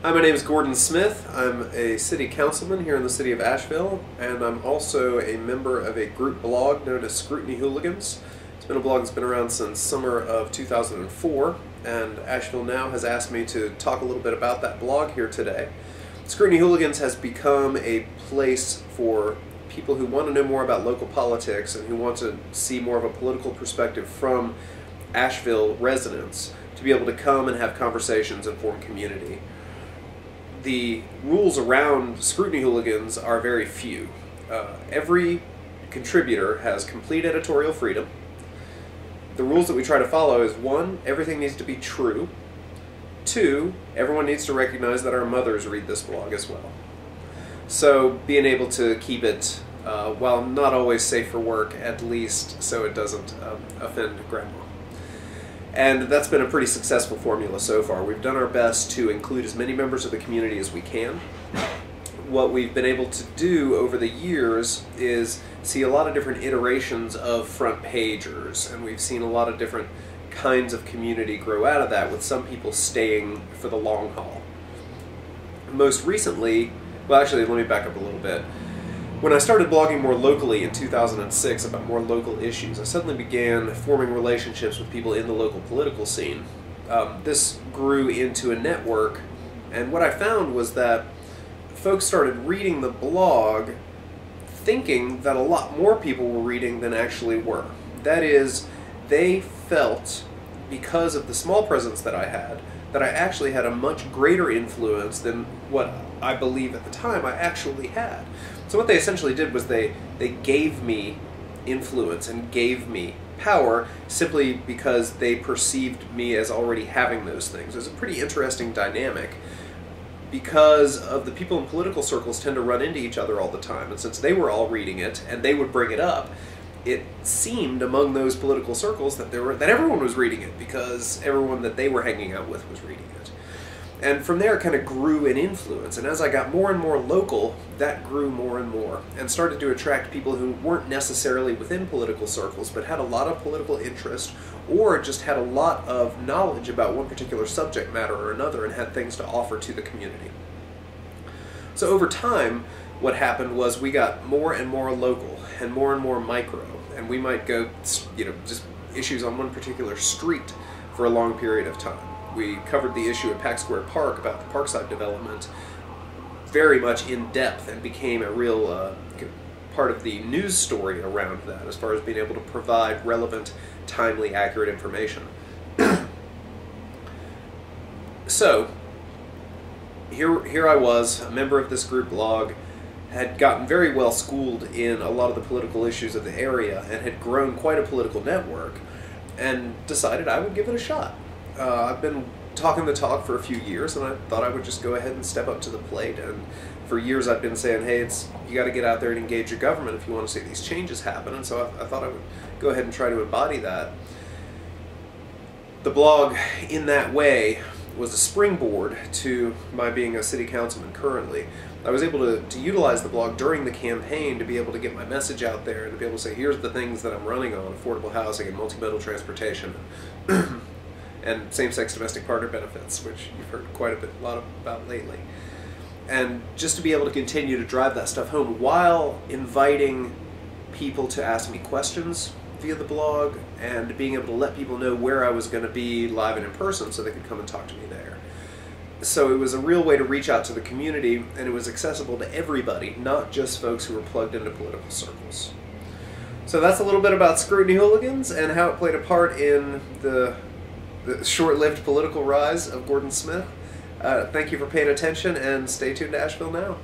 Hi, my name is Gordon Smith. I'm a city councilman here in the city of Asheville, and I'm also a member of a group blog known as Scrutiny Hooligans. It's been a blog that's been around since summer of 2004, and Asheville Now has asked me to talk a little bit about that blog here today. Scrutiny Hooligans has become a place for people who want to know more about local politics and who want to see more of a political perspective from Asheville residents to be able to come and have conversations and form community. The rules around Scrutiny Hooligans are very few. Every contributor has complete editorial freedom. The rules that we try to follow is 1, everything needs to be true. 2, everyone needs to recognize that our mothers read this blog as well. So being able to keep it, while not always safe for work, at least so it doesn't offend grandma. And that's been a pretty successful formula so far. We've done our best to include as many members of the community as we can. What we've been able to do over the years is see a lot of different iterations of front pagers, and we've seen a lot of different kinds of community grow out of that, with some people staying for the long haul. Most recently, well actually let me back up a little bit. When I started blogging more locally in 2006 about more local issues, I suddenly began forming relationships with people in the local political scene. This grew into a network, and what I found was that folks started reading the blog thinking that a lot more people were reading than actually were. That is, they felt, because of the small presence that I had, that I actually had a much greater influence than what I believe at the time I actually had. So what they essentially did was they gave me influence and gave me power simply because they perceived me as already having those things. It was a pretty interesting dynamic, because of the people in political circles tend to run into each other all the time, and since they were all reading it and they would bring it up, it seemed among those political circles that everyone was reading it because everyone that they were hanging out with was reading it. And from there it kind of grew in influence, and as I got more and more local, that grew more and more, and started to attract people who weren't necessarily within political circles, but had a lot of political interest, or just had a lot of knowledge about one particular subject matter or another, and had things to offer to the community. So over time, what happened was we got more and more local, and more micro, and we might go, just issues on one particular street for a long period of time. We covered the issue at Pack Square Park about the Parkside development very much in depth, and became a real part of the news story around that, as far as being able to provide relevant, timely, accurate information. So, here I was, a member of this group blog, had gotten very well schooled in a lot of the political issues of the area, and had grown quite a political network, and decided I would give it a shot. I've been talking the talk for a few years, and I thought I would just go ahead and step up to the plate. And for years I've been saying, hey, you got to get out there and engage your government if you want to see these changes happen, and so I thought I would go ahead and try to embody that. The blog, in that way, was a springboard to my being a city councilman currently. I was able to utilize the blog during the campaign to be able to get my message out there, and to be able to say, here's the things that I'm running on: affordable housing and multimodal transportation. And same-sex domestic partner benefits, which you've heard quite a lot about lately. And just to be able to continue to drive that stuff home while inviting people to ask me questions via the blog, and being able to let people know where I was going to be live and in person so they could come and talk to me there. So it was a real way to reach out to the community, and it was accessible to everybody, not just folks who were plugged into political circles. So that's a little bit about Scrutiny Hooligans and how it played a part in the short-lived political rise of Gordon Smith. Thank you for paying attention, and stay tuned to Asheville Now.